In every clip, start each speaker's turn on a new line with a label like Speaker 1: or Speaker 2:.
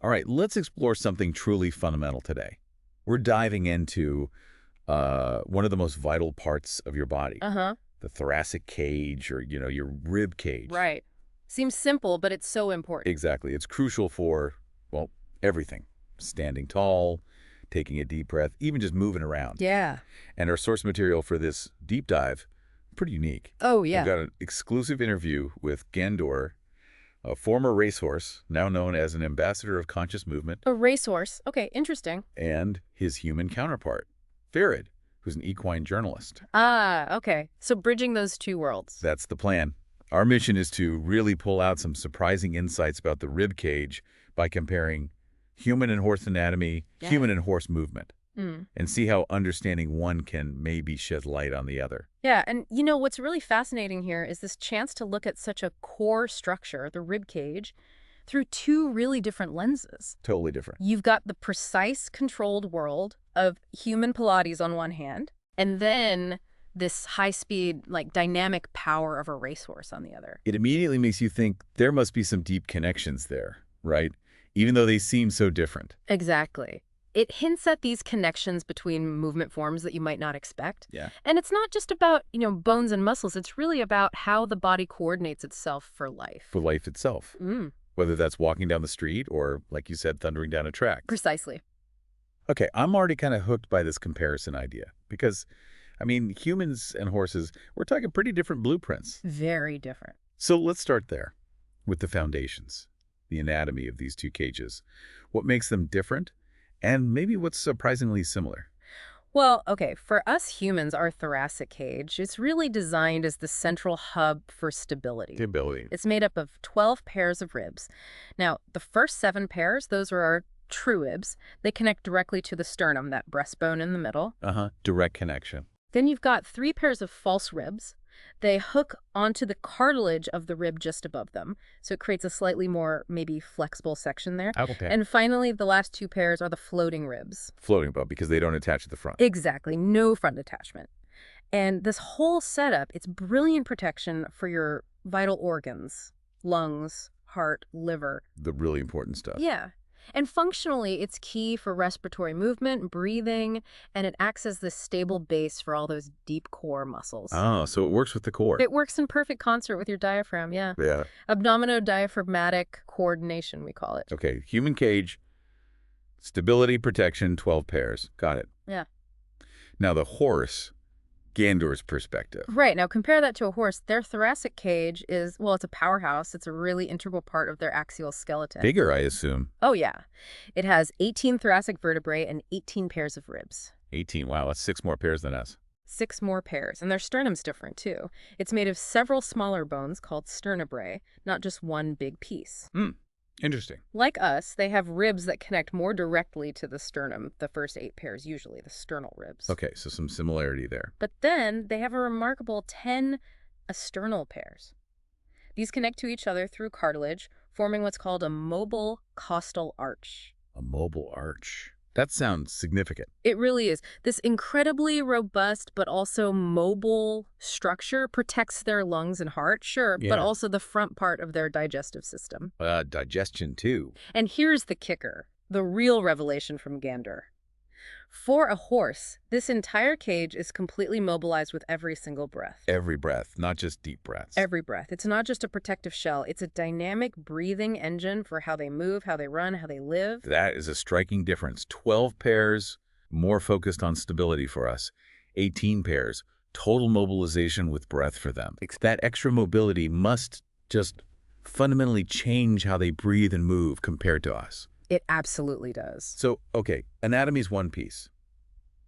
Speaker 1: All right, let's explore something truly fundamental today. We're diving into one of the most vital parts of your body,
Speaker 2: Uh-huh.
Speaker 1: the thoracic cage or, your rib cage.
Speaker 2: Right. Seems simple, but it's so important.
Speaker 1: Exactly. It's crucial for, well, everything. Standing tall, taking a deep breath, even just moving around.
Speaker 2: Yeah.
Speaker 1: And our source material for this deep dive, pretty unique.
Speaker 2: Oh,
Speaker 1: I've
Speaker 2: yeah.
Speaker 1: got an exclusive interview with Gandour, a former racehorse, now known as an ambassador of conscious movement,
Speaker 2: A racehorse. Okay, interesting.
Speaker 1: and his human counterpart, Ferid, who's an equine journalist.
Speaker 2: Ah, okay. So bridging those two worlds.
Speaker 1: That's the plan. Our mission is to really pull out some surprising insights about the rib cage by comparing human and horse anatomy,
Speaker 2: Yeah.
Speaker 1: human and horse movement,
Speaker 2: Mm.
Speaker 1: and see how understanding one can maybe shed light on the other.
Speaker 2: Yeah, and what's really fascinating here is this chance to look at such a core structure, the rib cage, through two really different lenses.
Speaker 1: Totally different.
Speaker 2: You've got the precise controlled world of human Pilates on one hand, and then this high-speed, like dynamic power of a racehorse on the other.
Speaker 1: It immediately makes you think there must be some deep connections there, right? Even though they seem so different.
Speaker 2: Exactly. It hints at these connections between movement forms that you might not expect.
Speaker 1: Yeah.
Speaker 2: And it's not just about, bones and muscles. It's really about how the body coordinates itself for life.
Speaker 1: For life itself.
Speaker 2: Mm,
Speaker 1: Whether that's walking down the street or, like you said, thundering down a track.
Speaker 2: precisely.
Speaker 1: Okay, I'm already kind of hooked by this comparison idea because, humans and horses, we're talking pretty different blueprints.
Speaker 2: Very different.
Speaker 1: So let's start there with the foundations, the anatomy of these two cages. What makes them different and maybe what's surprisingly similar?
Speaker 2: Well, okay, for us humans, our thoracic cage, it's really designed as the central hub for stability.
Speaker 1: The ability.
Speaker 2: It's made up of 12 pairs of ribs. Now, the first 7 pairs, those are our true ribs. They connect directly to the sternum, that breastbone in the middle.
Speaker 1: Direct connection.
Speaker 2: Then you've got 3 pairs of false ribs. They hook onto the cartilage of the rib just above them, so it creates a slightly more, maybe flexible section there.
Speaker 1: Okay.
Speaker 2: And finally, the last 2 pairs are the floating ribs.
Speaker 1: Floating above because they don't attach at the front.
Speaker 2: Exactly, no front attachment. And this whole setup, it's brilliant protection for your vital organs, lungs, heart, liver.
Speaker 1: The really important stuff.
Speaker 2: Yeah. And functionally, it's key for respiratory movement, breathing, and it acts as this stable base for all those deep core muscles.
Speaker 1: Oh, so it works with the core.
Speaker 2: It works in perfect concert with your diaphragm, yeah.
Speaker 1: Yeah.
Speaker 2: Abdomino-diaphragmatic coordination, we call it.
Speaker 1: Okay, human cage, stability, protection, 12 pairs. Got it.
Speaker 2: Yeah.
Speaker 1: Now the horse, Gandour's perspective.
Speaker 2: Right. Now, compare that to a horse. Their thoracic cage is, well, it's a powerhouse. It's a really integral part of their axial skeleton.
Speaker 1: Bigger, I assume.
Speaker 2: Oh, yeah. It has 18 thoracic vertebrae and 18 pairs of ribs.
Speaker 1: 18. Wow, that's 6 more pairs than us.
Speaker 2: 6 more pairs. And their sternum's different, too. It's made of several smaller bones called sternebrae, not just one big piece.
Speaker 1: Interesting.
Speaker 2: Like us, they have ribs that connect more directly to the sternum, the first 8 pairs usually, the sternal ribs.
Speaker 1: Okay, so some similarity there.
Speaker 2: But then they have a remarkable 10 asternal pairs. These connect to each other through cartilage, forming what's called a mobile costal arch.
Speaker 1: A mobile arch. That sounds significant.
Speaker 2: It really is. This incredibly robust but also mobile structure protects their lungs and heart, sure,
Speaker 1: Yeah.
Speaker 2: but also the front part of their digestive system.
Speaker 1: Digestion, too.
Speaker 2: And here's the kicker, the real revelation from Gandour. For a horse, this entire cage is completely mobilized with every single breath.
Speaker 1: Every breath, not just deep breaths.
Speaker 2: Every breath. It's not just a protective shell. It's a dynamic breathing engine for how they move, how they run, how they live.
Speaker 1: That is a striking difference. 12 pairs, more focused on stability for us. 18 pairs, total mobilization with breath for them. That extra mobility must just fundamentally change how they breathe and move compared to us.
Speaker 2: It absolutely does.
Speaker 1: So, okay, anatomy's one piece.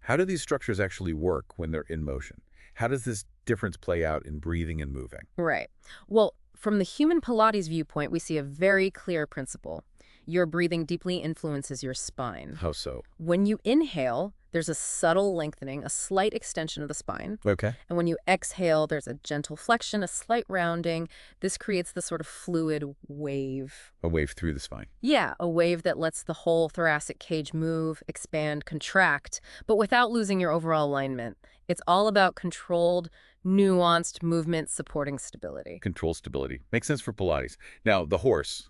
Speaker 1: How do these structures actually work when they're in motion? How does this difference play out in breathing and moving?
Speaker 2: Right. Well, from the human Pilates viewpoint, we see a very clear principle. Your breathing deeply influences your spine.
Speaker 1: How so?
Speaker 2: When you inhale, there's a subtle lengthening, a slight extension of the spine.
Speaker 1: Okay.
Speaker 2: And when you exhale, there's a gentle flexion, a slight rounding. This creates this sort of fluid wave.
Speaker 1: A wave through the spine.
Speaker 2: Yeah, a wave that lets the whole thoracic cage move, expand, contract, but without losing your overall alignment. It's all about controlled, nuanced movement supporting stability.
Speaker 1: Control stability. Makes sense for Pilates. Now, the horse.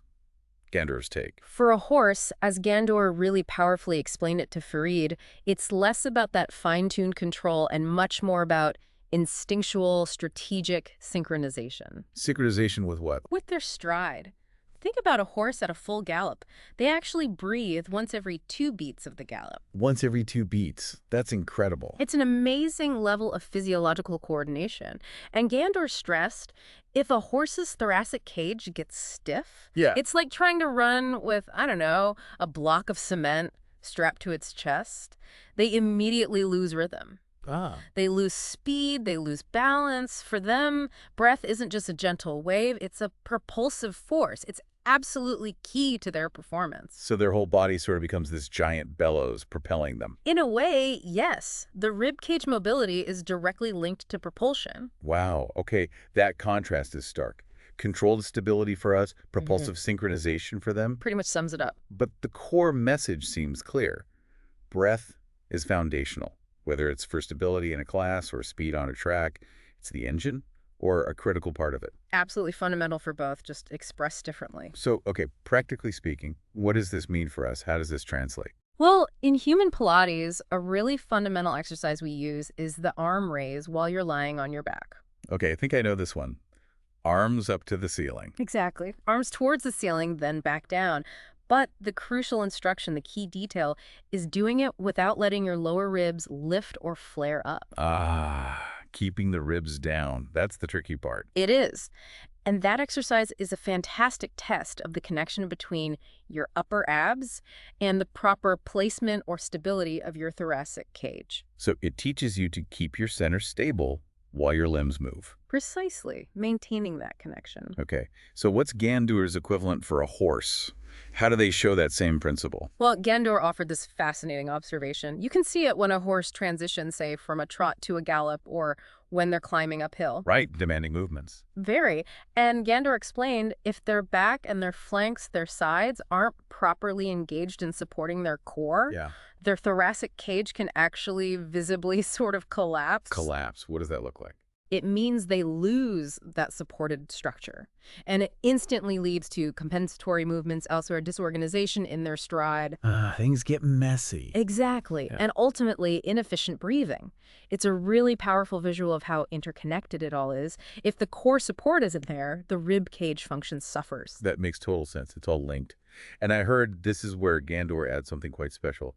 Speaker 1: Gandour's take?
Speaker 2: For a horse, as Gandour really powerfully explained it to Ferid, it's less about that fine-tuned control and much more about instinctual, strategic synchronization.
Speaker 1: Synchronization with what?
Speaker 2: With their stride. Think about a horse at a full gallop. They actually breathe once every 2 beats of the gallop.
Speaker 1: Once every 2 beats. That's incredible.
Speaker 2: It's an amazing level of physiological coordination. And Gandour stressed, if a horse's thoracic cage gets stiff,
Speaker 1: Yeah.
Speaker 2: it's like trying to run with, I don't know, a block of cement strapped to its chest. They immediately lose rhythm.
Speaker 1: Ah.
Speaker 2: They lose speed, they lose balance. For them, breath isn't just a gentle wave, it's a propulsive force. It's absolutely key to their performance.
Speaker 1: So their whole body sort of becomes this giant bellows propelling them.
Speaker 2: In a way, yes. The rib cage mobility is directly linked to propulsion.
Speaker 1: Wow. Okay, that contrast is stark. Controlled stability for us, propulsive synchronization for them.
Speaker 2: Pretty much sums it up.
Speaker 1: But the core message seems clear. Breath is foundational. Whether it's for stability in a class or speed on a track, it's the engine or a critical part of it.
Speaker 2: Absolutely fundamental for both, just expressed differently.
Speaker 1: So, okay, practically speaking, what does this mean for us? How does this translate?
Speaker 2: Well, in human Pilates, a really fundamental exercise we use is the arm raise while you're lying on your back.
Speaker 1: Okay, I think I know this one. Arms up to the ceiling.
Speaker 2: Exactly. Arms towards the ceiling, then back down. But the crucial instruction, the key detail, is doing it without letting your lower ribs lift or flare up.
Speaker 1: Ah, keeping the ribs down. That's the tricky part.
Speaker 2: It is. And that exercise is a fantastic test of the connection between your upper abs and the proper placement or stability of your thoracic cage.
Speaker 1: So it teaches you to keep your center stable while your limbs move.
Speaker 2: Precisely, maintaining that connection.
Speaker 1: Okay, so what's Gandour's equivalent for a horse? How do they show that same principle?
Speaker 2: Well, Gandour offered this fascinating observation. You can see it when a horse transitions, say, from a trot to a gallop or when they're climbing uphill.
Speaker 1: Right, demanding movements.
Speaker 2: Very. And Gandour explained if their back and their flanks, their sides, aren't properly engaged in supporting their core, their thoracic cage can actually visibly sort of collapse.
Speaker 1: Collapse. What does that look like?
Speaker 2: It means they lose that supported structure. And it instantly leads to compensatory movements elsewhere, disorganization in their stride.
Speaker 1: Things get messy.
Speaker 2: Exactly.
Speaker 1: Yeah.
Speaker 2: And ultimately, inefficient breathing. It's a really powerful visual of how interconnected it all is. If the core support isn't there, the rib cage function suffers.
Speaker 1: That makes total sense. It's all linked. And I heard this is where Gandour adds something quite special.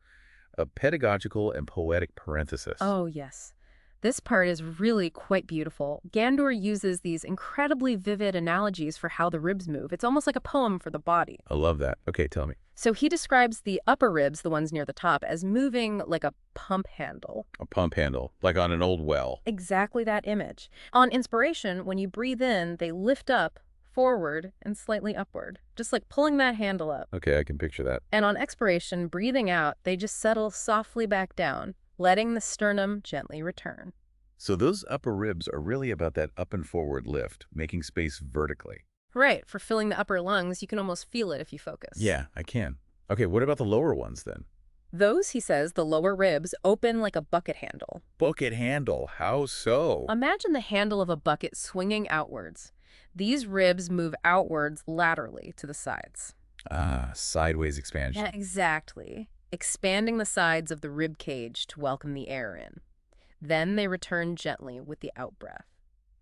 Speaker 1: A pedagogical and poetic parenthesis.
Speaker 2: Oh, yes. This part is really quite beautiful. Gandour uses these incredibly vivid analogies for how the ribs move. It's almost like a poem for the body.
Speaker 1: I love that. Okay, tell me.
Speaker 2: So he describes the upper ribs, the ones near the top, as moving like a pump handle.
Speaker 1: A pump handle, like on an old well.
Speaker 2: Exactly that image. On inspiration, when you breathe in, they lift up, forward, and slightly upward, just like pulling that handle up.
Speaker 1: Okay, I can picture that.
Speaker 2: And on expiration, breathing out, they just settle softly back down, letting the sternum gently return.
Speaker 1: So those upper ribs are really about that up and forward lift, making space vertically.
Speaker 2: Right, for filling the upper lungs, you can almost feel it if you focus.
Speaker 1: Yeah, I can. Okay, what about the lower ones then?
Speaker 2: Those, he says, the lower ribs, open like a bucket handle.
Speaker 1: Bucket handle, how so?
Speaker 2: Imagine the handle of a bucket swinging outwards. These ribs move outwards laterally to the sides.
Speaker 1: Ah, sideways expansion.
Speaker 2: Yeah, exactly. Expanding the sides of the rib cage to welcome the air in. Then they return gently with the out-breath,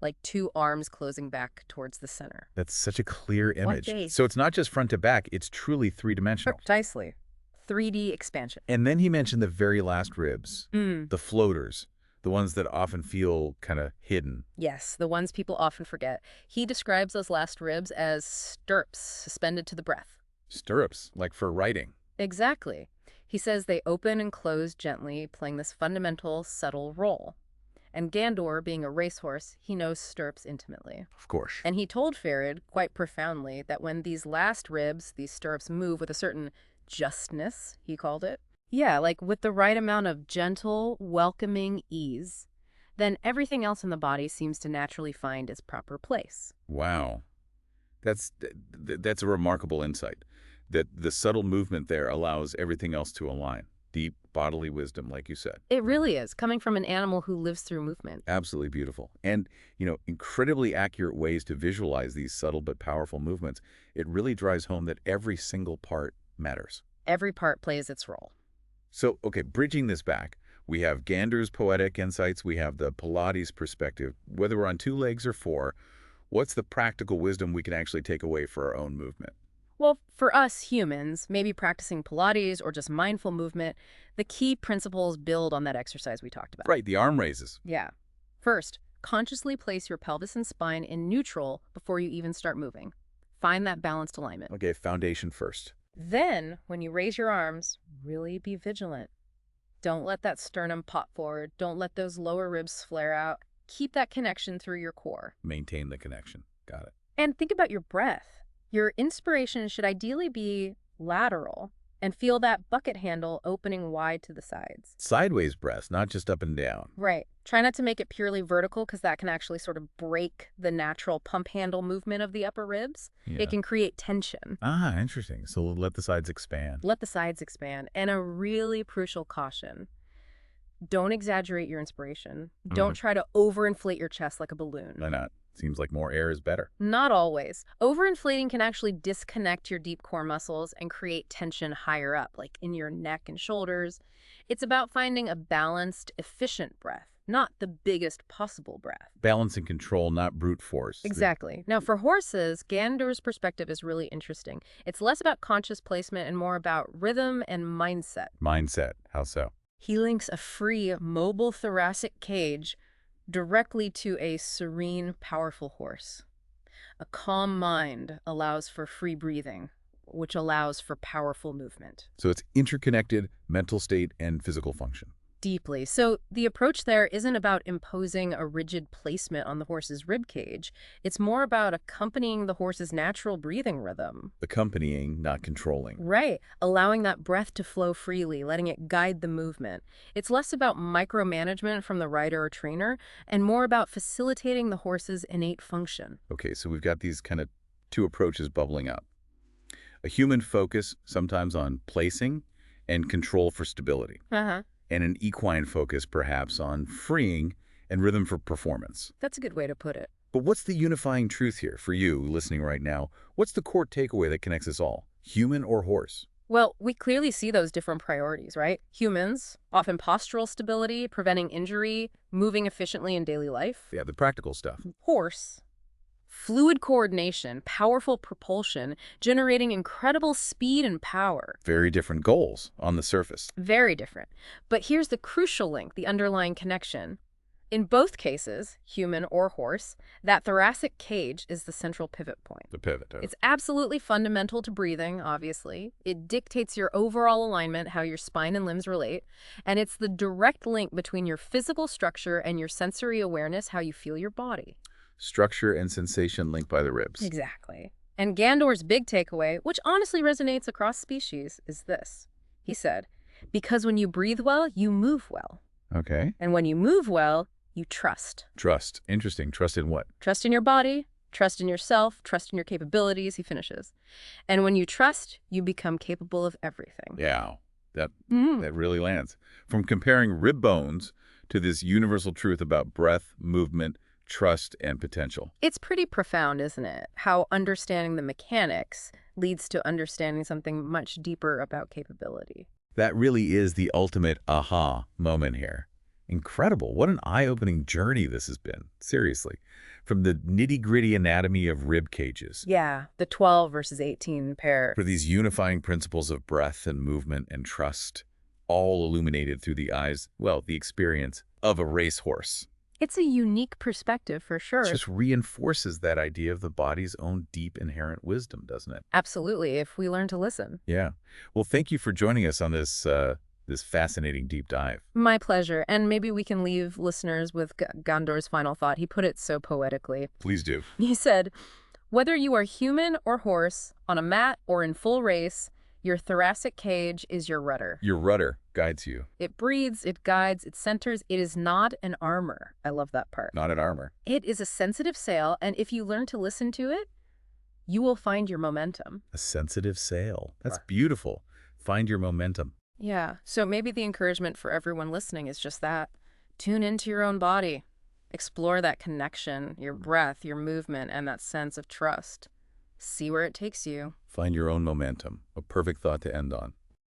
Speaker 2: like 2 arms closing back towards the center.
Speaker 1: That's such a clear image.
Speaker 2: face?
Speaker 1: So it's not just front to back, it's truly three-dimensional.
Speaker 2: Precisely. 3D expansion.
Speaker 1: And then he mentioned the very last ribs,
Speaker 2: Mm.
Speaker 1: the floaters, the ones that often feel kind of hidden.
Speaker 2: Yes, the ones people often forget. He describes those last ribs as stirrups suspended to the breath.
Speaker 1: Stirrups, like for riding.
Speaker 2: Exactly. He says they open and close gently, playing this fundamental, subtle role. And Gandour, being a racehorse, he knows stirrups intimately.
Speaker 1: Of course.
Speaker 2: And he told Ferid, quite profoundly, that when these last ribs, these stirrups, move with a certain justness, he called it, yeah, like with the right amount of gentle, welcoming ease, then everything else in the body seems to naturally find its proper place.
Speaker 1: Wow. That's a remarkable insight, that the subtle movement there allows everything else to align. Deep bodily wisdom, like you said.
Speaker 2: It really is, coming from an animal who lives through movement.
Speaker 1: Absolutely beautiful. And, incredibly accurate ways to visualize these subtle but powerful movements. It really drives home that every single part matters.
Speaker 2: Every part plays its role.
Speaker 1: So, okay, bridging this back, we have Gandour's poetic insights, we have the Pilates perspective. Whether we're on 2 legs or 4, what's the practical wisdom we can actually take away for our own movement?
Speaker 2: Well, for us humans, maybe practicing Pilates or just mindful movement, the key principles build on that exercise we talked about.
Speaker 1: Right, the arm raises.
Speaker 2: Yeah. First, consciously place your pelvis and spine in neutral before you even start moving. Find that balanced alignment.
Speaker 1: Okay, foundation first.
Speaker 2: Then, when you raise your arms, really be vigilant. Don't let that sternum pop forward. Don't let those lower ribs flare out. Keep that connection through your core.
Speaker 1: Maintain the connection. Got it.
Speaker 2: And think about your breath. Your inspiration should ideally be lateral, and feel that bucket handle opening wide to the sides.
Speaker 1: Sideways breaths, not just up and down.
Speaker 2: Right. Try not to make it purely vertical because that can actually sort of break the natural pump handle movement of the upper ribs.
Speaker 1: Yeah.
Speaker 2: It can create tension.
Speaker 1: Ah, interesting. So let the sides expand.
Speaker 2: Let the sides expand. And a really crucial caution. Don't exaggerate your inspiration. Don't try to overinflate your chest like a balloon.
Speaker 1: Why not? Seems like more air is better.
Speaker 2: Not always. Overinflating can actually disconnect your deep core muscles and create tension higher up, like in your neck and shoulders. It's about finding a balanced, efficient breath, not the biggest possible breath.
Speaker 1: Balance and control, not brute force.
Speaker 2: Exactly. Now, for horses, Gandour's perspective is really interesting. It's less about conscious placement and more about rhythm and mindset.
Speaker 1: Mindset. How so?
Speaker 2: He links a free, mobile thoracic cage directly to a serene, powerful horse. A calm mind allows for free breathing, which allows for powerful movement.
Speaker 1: So it's interconnected mental state and physical function.
Speaker 2: Deeply. So the approach there isn't about imposing a rigid placement on the horse's rib cage. It's more about accompanying the horse's natural breathing rhythm.
Speaker 1: Accompanying, not controlling.
Speaker 2: Right. Allowing that breath to flow freely, letting it guide the movement. It's less about micromanagement from the rider or trainer and more about facilitating the horse's innate function.
Speaker 1: Okay, so we've got these kind of 2 approaches bubbling up. A human focus, sometimes on placing and control for stability. And an equine focus, perhaps, on freeing and rhythm for performance.
Speaker 2: That's a good way to put it.
Speaker 1: But what's the unifying truth here for you listening right now? What's the core takeaway that connects us all, human or horse?
Speaker 2: Well, we clearly see those different priorities, right? Humans, often postural stability, preventing injury, moving efficiently in daily life.
Speaker 1: Yeah, the practical stuff.
Speaker 2: Horse, fluid coordination, powerful propulsion, generating incredible speed and power.
Speaker 1: Very different goals on the surface.
Speaker 2: Very different. But here's the crucial link, the underlying connection. In both cases, human or horse, that thoracic cage is the central pivot point.
Speaker 1: The pivot.
Speaker 2: It's absolutely fundamental to breathing, obviously. It dictates your overall alignment, how your spine and limbs relate. And it's the direct link between your physical structure and your sensory awareness, how you feel your body.
Speaker 1: Structure and sensation linked by the ribs.
Speaker 2: Exactly. And Gandour's big takeaway, which honestly resonates across species, is this. He said, because when you breathe well, you move well.
Speaker 1: Okay.
Speaker 2: And when you move well, you trust.
Speaker 1: Trust. Interesting. Trust in what?
Speaker 2: Trust in your body, trust in yourself, trust in your capabilities, he finishes. And when you trust, you become capable of everything.
Speaker 1: Yeah, that really lands. From comparing rib bones to this universal truth about breath, movement, trust, and potential.
Speaker 2: It's pretty profound, isn't it? How understanding the mechanics leads to understanding something much deeper about capability.
Speaker 1: That really is the ultimate aha moment here. Incredible. What an eye-opening journey this has been. Seriously. From the nitty-gritty anatomy of rib cages.
Speaker 2: Yeah, the 12 versus 18 pair.
Speaker 1: For these unifying principles of breath and movement and trust, all illuminated through the eyes, well, the experience of a racehorse.
Speaker 2: It's a unique perspective for sure.
Speaker 1: It just reinforces that idea of the body's own deep inherent wisdom, doesn't it?
Speaker 2: Absolutely, if we learn to listen.
Speaker 1: Yeah. Well, thank you for joining us on this this fascinating deep dive.
Speaker 2: My pleasure. And maybe we can leave listeners with Gandour's final thought. He put it so poetically.
Speaker 1: Please do.
Speaker 2: He said, whether you are human or horse, on a mat or in full race, your thoracic cage is your rudder.
Speaker 1: Your rudder guides you.
Speaker 2: It breathes, it guides, it centers. It is not an armor. I love that part.
Speaker 1: Not an armor.
Speaker 2: It is a sensitive sail, and if you learn to listen to it, you will find your momentum.
Speaker 1: A sensitive sail. That's beautiful. Find your momentum.
Speaker 2: Yeah, so maybe the encouragement for everyone listening is just that. Tune into your own body. Explore that connection, your breath, your movement, and that sense of trust. See where it takes you.
Speaker 1: Find your own momentum. A perfect thought to end on.